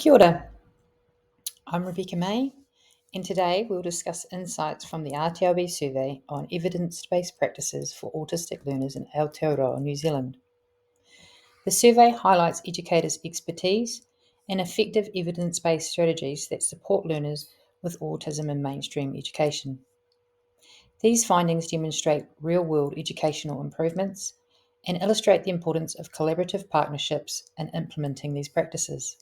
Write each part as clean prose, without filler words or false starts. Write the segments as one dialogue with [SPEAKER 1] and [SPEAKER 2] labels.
[SPEAKER 1] Kia ora, I'm Rebecca May, and today we'll discuss insights from the RTLB survey on evidence-based practices for autistic learners in Aotearoa, New Zealand. The survey highlights educators' expertise and effective evidence-based strategies that support learners with autism in mainstream education. These findings demonstrate real-world educational improvements and illustrate the importance of collaborative partnerships in implementing these practices.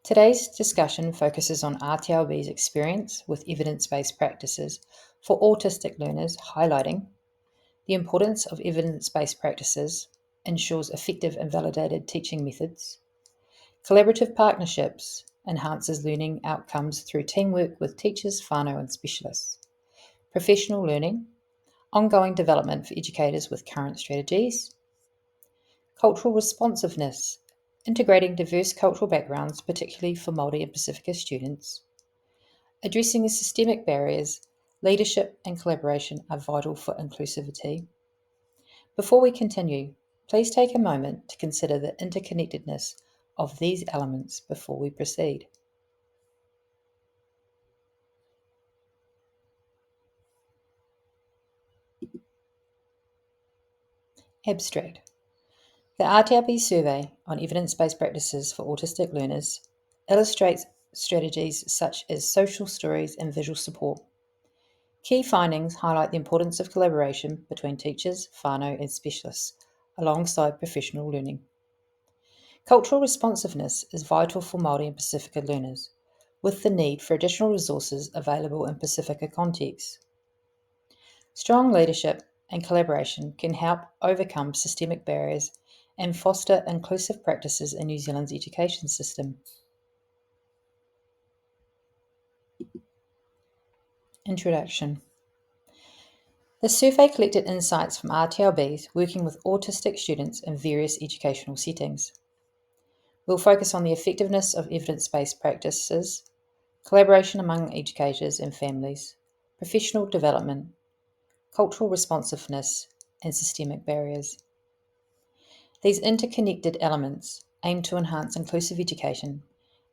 [SPEAKER 1] Today's discussion focuses on RTLB's experience with evidence-based practices for autistic learners, highlighting the importance of evidence-based practices ensures effective and validated teaching methods, collaborative partnerships enhances learning outcomes through teamwork with teachers, whānau and specialists, professional learning, ongoing development for educators with current strategies, cultural responsiveness, integrating diverse cultural backgrounds, particularly for Māori and Pacifica students. Addressing the systemic barriers, leadership and collaboration are vital for inclusivity. Before we continue, please take a moment to consider the interconnectedness of these elements before we proceed. Abstract. The RTLB survey on evidence-based practices for autistic learners illustrates strategies such as social stories and visual support. Key findings highlight the importance of collaboration between teachers, whānau and specialists, alongside professional learning. Cultural responsiveness is vital for Māori and Pacifica learners, with the need for additional resources available in Pacifica contexts. Strong leadership and collaboration can help overcome systemic barriers and foster inclusive practices in New Zealand's education system. Introduction. The survey collected insights from RTLBs working with autistic students in various educational settings. We'll focus on the effectiveness of evidence-based practices, collaboration among educators and families, professional development, cultural responsiveness, and systemic barriers. These interconnected elements aim to enhance inclusive education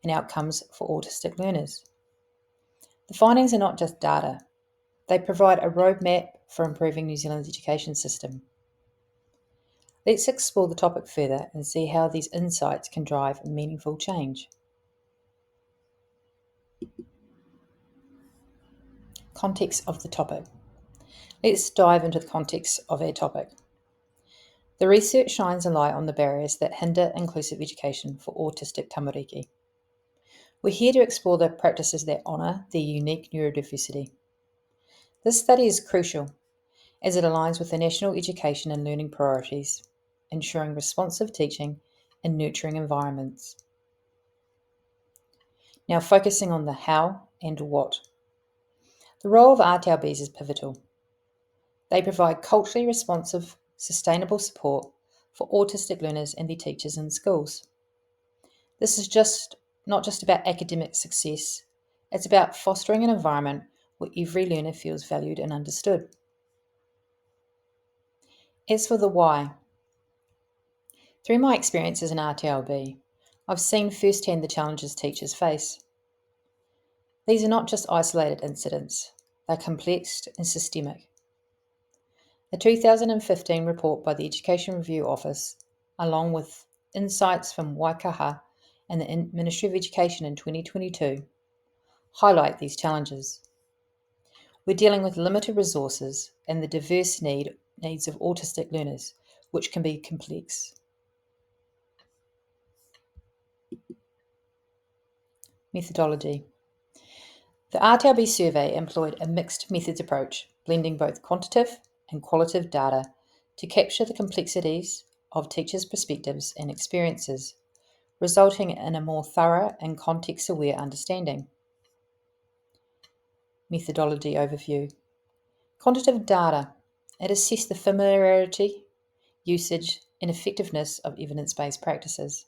[SPEAKER 1] and outcomes for autistic learners. The findings are not just data, they provide a roadmap for improving New Zealand's education system. Let's explore the topic further and see how these insights can drive meaningful change. Context of the topic. Let's dive into the context of our topic. The research shines a light on the barriers that hinder inclusive education for autistic tamariki. We're here to explore the practices that honour their unique neurodiversity. This study is crucial as it aligns with the national education and learning priorities, ensuring responsive teaching and nurturing environments. Now focusing on the how and what. The role of RTLBs is pivotal. They provide culturally responsive, sustainable support for autistic learners and their teachers in schools. This is not just about academic success, it's about fostering an environment where every learner feels valued and understood. As for the why, through my experience as an RTLB, I've seen firsthand the challenges teachers face. These are not just isolated incidents, they're complex and systemic. A 2015 report by the Education Review Office, along with insights from Waikaha and the Ministry of Education in 2022, highlight these challenges. We're dealing with limited resources and the diverse needs of autistic learners, which can be complex. Methodology. The RTLB survey employed a mixed methods approach, blending both quantitative and qualitative data to capture the complexities of teachers' perspectives and experiences, resulting in a more thorough and context-aware understanding. Methodology overview. Quantitative data. It assessed the familiarity, usage, and effectiveness of evidence-based practices.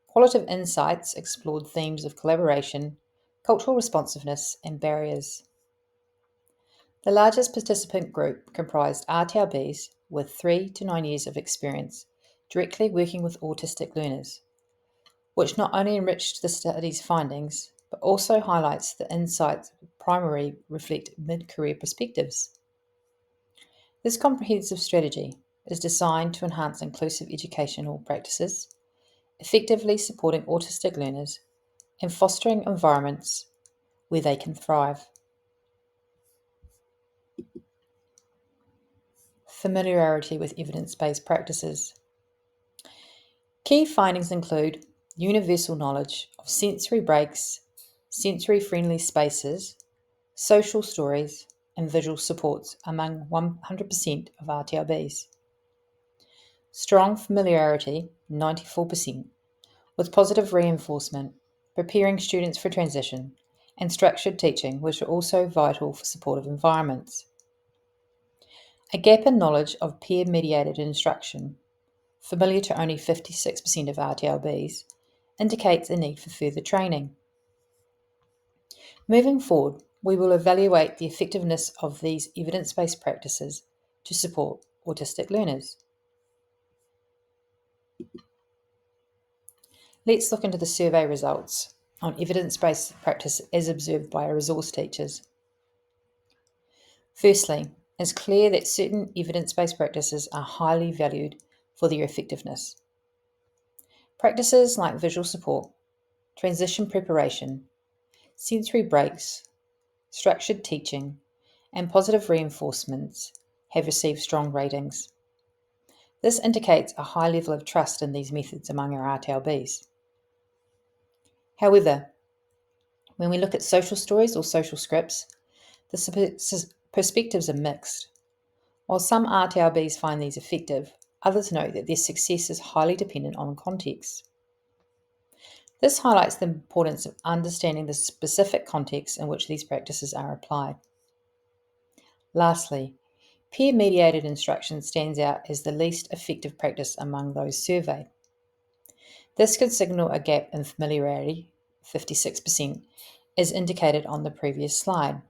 [SPEAKER 1] Qualitative insights explored themes of collaboration, cultural responsiveness, and barriers. The largest participant group comprised RTLBs with 3 to 9 years of experience, directly working with autistic learners, which not only enriched the study's findings, but also highlights the insights primarily reflect mid-career perspectives. This comprehensive strategy is designed to enhance inclusive educational practices, effectively supporting autistic learners and fostering environments where they can thrive. Familiarity with evidence-based practices. Key findings include universal knowledge of sensory breaks, sensory-friendly spaces, social stories, and visual supports among 100% of RTLBs. Strong familiarity, 94%, with positive reinforcement, preparing students for transition, and structured teaching, which are also vital for supportive environments. A gap in knowledge of peer-mediated instruction, familiar to only 56% of RTLBs, indicates a need for further training. Moving forward, we will evaluate the effectiveness of these evidence-based practices to support autistic learners. Let's look into the survey results on evidence-based practice as observed by our resource teachers. Firstly, it's clear that certain evidence-based practices are highly valued for their effectiveness. Practices like visual support, transition preparation, sensory breaks, structured teaching, and positive reinforcements have received strong ratings. This indicates a high level of trust in these methods among our RTLBs. However, when we look at social stories or social scripts, the perspectives are mixed. While some RTLBs find these effective, others note that their success is highly dependent on context. This highlights the importance of understanding the specific context in which these practices are applied. Lastly, peer-mediated instruction stands out as the least effective practice among those surveyed. This could signal a gap in familiarity, 56%, as indicated on the previous slide,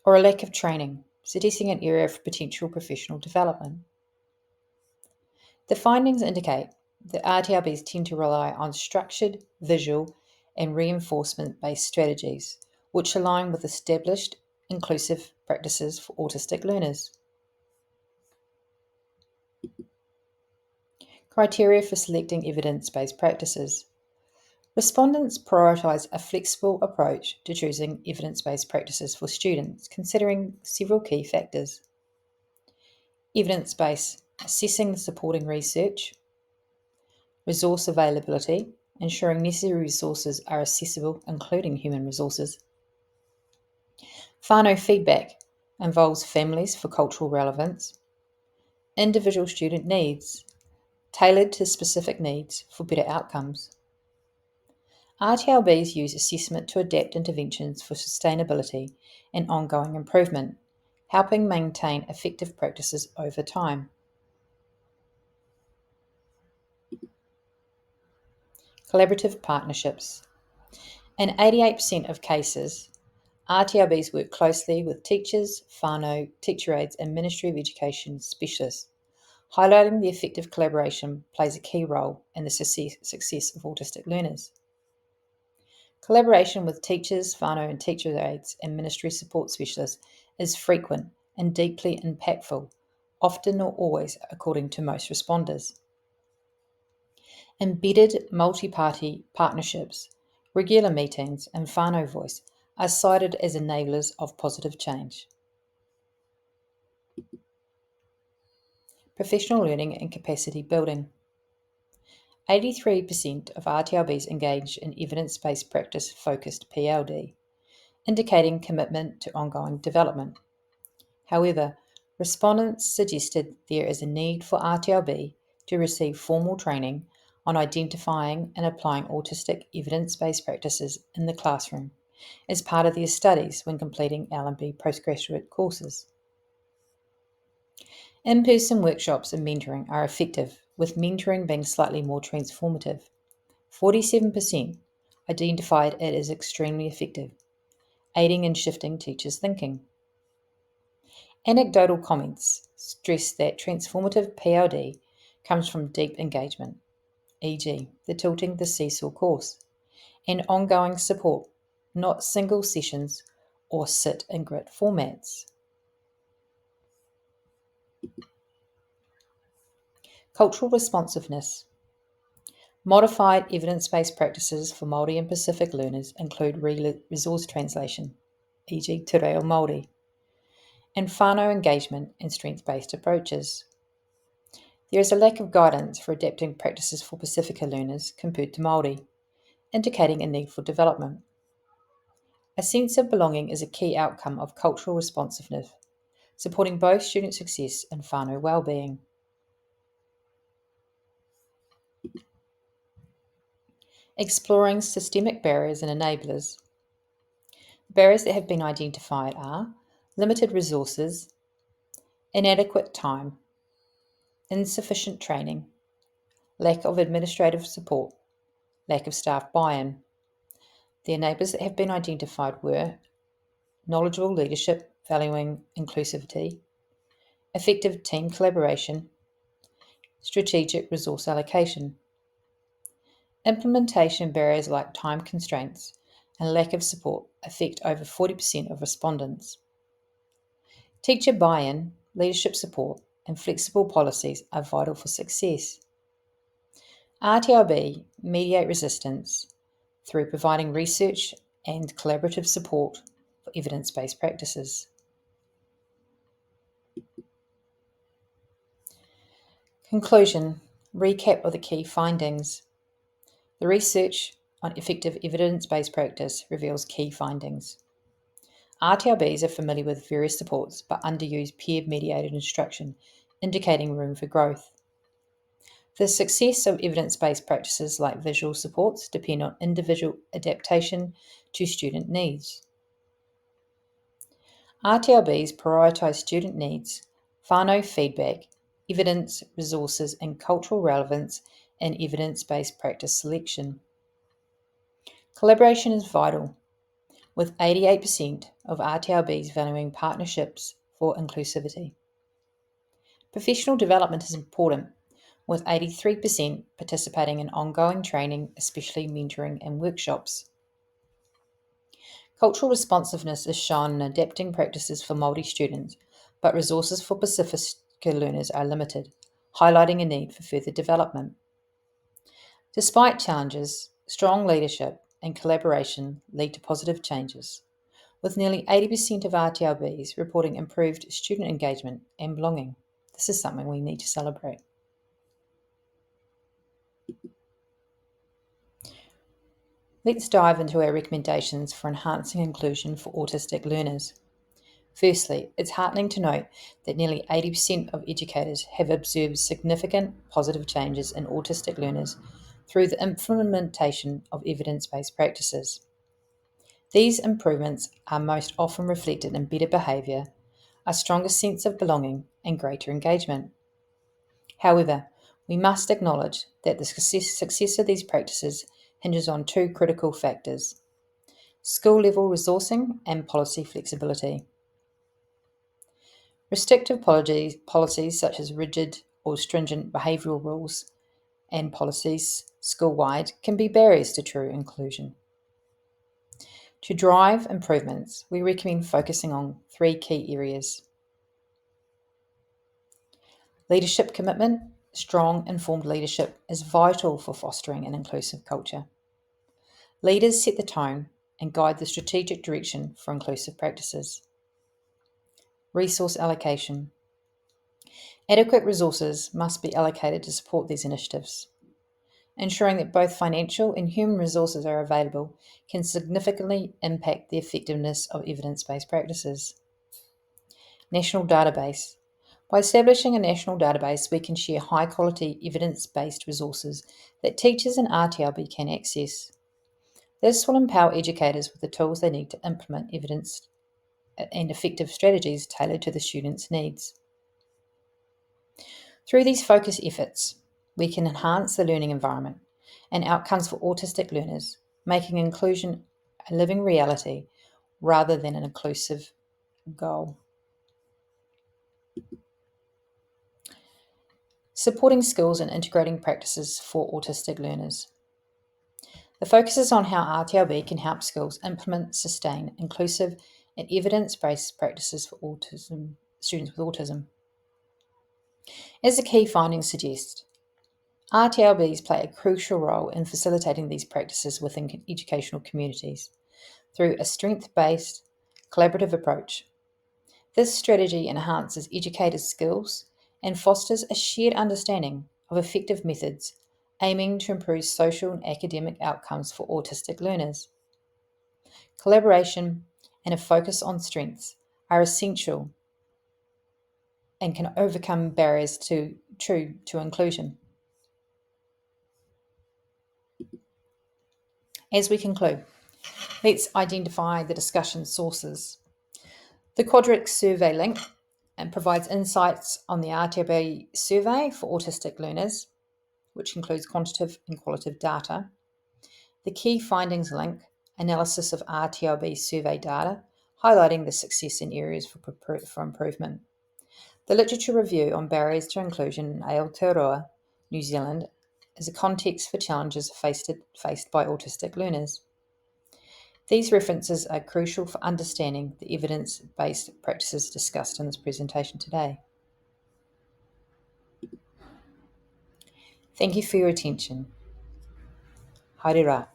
[SPEAKER 1] or a lack of training, suggesting an area for potential professional development. The findings indicate that RTLBs tend to rely on structured, visual, and reinforcement-based strategies, which align with established, inclusive practices for autistic learners. Criteria for selecting evidence-based practices. Respondents prioritise a flexible approach to choosing evidence-based practices for students, considering several key factors. Evidence-based, assessing the supporting research. Resource availability, ensuring necessary resources are accessible, including human resources. Whānau feedback involves families for cultural relevance. Individual student needs, tailored to specific needs for better outcomes. RTLBs use assessment to adapt interventions for sustainability and ongoing improvement, helping maintain effective practices over time. Collaborative partnerships. In 88% of cases, RTLBs work closely with teachers, whānau, teacher aides, and Ministry of Education specialists, highlighting the effective collaboration plays a key role in the success of autistic learners. Collaboration with teachers, whānau, and teacher aides and ministry support specialists is frequent and deeply impactful, often or always according to most responders. Embedded multi-party partnerships, regular meetings, and whānau voice are cited as enablers of positive change. Professional learning and capacity building. 83% of RTLBs engage in evidence-based practice-focused PLD, indicating commitment to ongoing development. However, respondents suggested there is a need for RTLB to receive formal training on identifying and applying autistic evidence-based practices in the classroom as part of their studies when completing L&B postgraduate courses. In-person workshops and mentoring are effective, with mentoring being slightly more transformative. 47% identified it as extremely effective, aiding in shifting teachers' thinking. Anecdotal comments stress that transformative PLD comes from deep engagement, e.g., the Tilting the Seesaw course, and ongoing support, not single sessions or sit and grit formats. Cultural responsiveness. Modified evidence-based practices for Māori and Pacific learners include resource translation, e.g. Te Reo Māori, and whānau engagement and strength-based approaches. There is a lack of guidance for adapting practices for Pacifica learners compared to Māori, indicating a need for development. A sense of belonging is a key outcome of cultural responsiveness, supporting both student success and whānau well-being. Exploring systemic barriers and enablers. Barriers that have been identified are limited resources, inadequate time, insufficient training, lack of administrative support, lack of staff buy-in. The enablers that have been identified were knowledgeable leadership valuing inclusivity, effective team collaboration, strategic resource allocation. Implementation barriers like time constraints and lack of support affect over 40% of respondents. Teacher buy-in, leadership support, and flexible policies are vital for success. RTLB mediate resistance through providing research and collaborative support for evidence-based practices. Conclusion. Recap of the key findings. The research on effective evidence-based practice reveals key findings. RTLBs are familiar with various supports but underuse peer-mediated instruction, indicating room for growth. The success of evidence-based practices like visual supports depend on individual adaptation to student needs. RTLBs prioritise student needs, whānau feedback, evidence, resources, and cultural relevance in evidence-based practice selection. Collaboration is vital, with 88% of RTLBs valuing partnerships for inclusivity. Professional development is important, with 83% participating in ongoing training, especially mentoring and workshops. Cultural responsiveness is shown in adapting practices for Māori students, but resources for Pacifica learners are limited, highlighting a need for further development. Despite challenges, strong leadership and collaboration lead to positive changes, with nearly 80% of RTLBs reporting improved student engagement and belonging. This is something we need to celebrate. Let's dive into our recommendations for enhancing inclusion for autistic learners. Firstly, it's heartening to note that nearly 80% of educators have observed significant positive changes in autistic learners through the implementation of evidence-based practices. These improvements are most often reflected in better behaviour, a stronger sense of belonging, and greater engagement. However, we must acknowledge that the success of these practices hinges on two critical factors: school-level resourcing and policy flexibility. Restrictive policies such as rigid or stringent behavioural rules and policies school-wide can be barriers to true inclusion. To drive improvements, we recommend focusing on three key areas. Leadership commitment. Strong, informed leadership is vital for fostering an inclusive culture. Leaders set the tone and guide the strategic direction for inclusive practices. Resource allocation. Adequate resources must be allocated to support these initiatives. Ensuring that both financial and human resources are available can significantly impact the effectiveness of evidence-based practices. National database. By establishing a national database, we can share high-quality evidence-based resources that teachers and RTLB can access. This will empower educators with the tools they need to implement evidence and effective strategies tailored to the students' needs. Through these focused efforts, we can enhance the learning environment and outcomes for autistic learners, making inclusion a living reality rather than an inclusive goal. Supporting skills and integrating practices for autistic learners. The focus is on how RTLB can help schools implement, sustain inclusive and evidence-based practices for students with autism. As the key findings suggest, RTLBs play a crucial role in facilitating these practices within educational communities through a strength-based, collaborative approach. This strategy enhances educators' skills and fosters a shared understanding of effective methods aiming to improve social and academic outcomes for autistic learners. Collaboration and a focus on strengths are essential and can overcome barriers to inclusion. As we conclude, let's identify the discussion sources. The Quadrics survey link provides insights on the RTLB survey for autistic learners, which includes quantitative and qualitative data. The key findings link, analysis of RTLB survey data, highlighting the success in areas for improvement. The literature review on barriers to inclusion in Aotearoa, New Zealand, is a context for challenges faced by autistic learners. These references are crucial for understanding the evidence-based practices discussed in this presentation today. Thank you for your attention. Haere rā.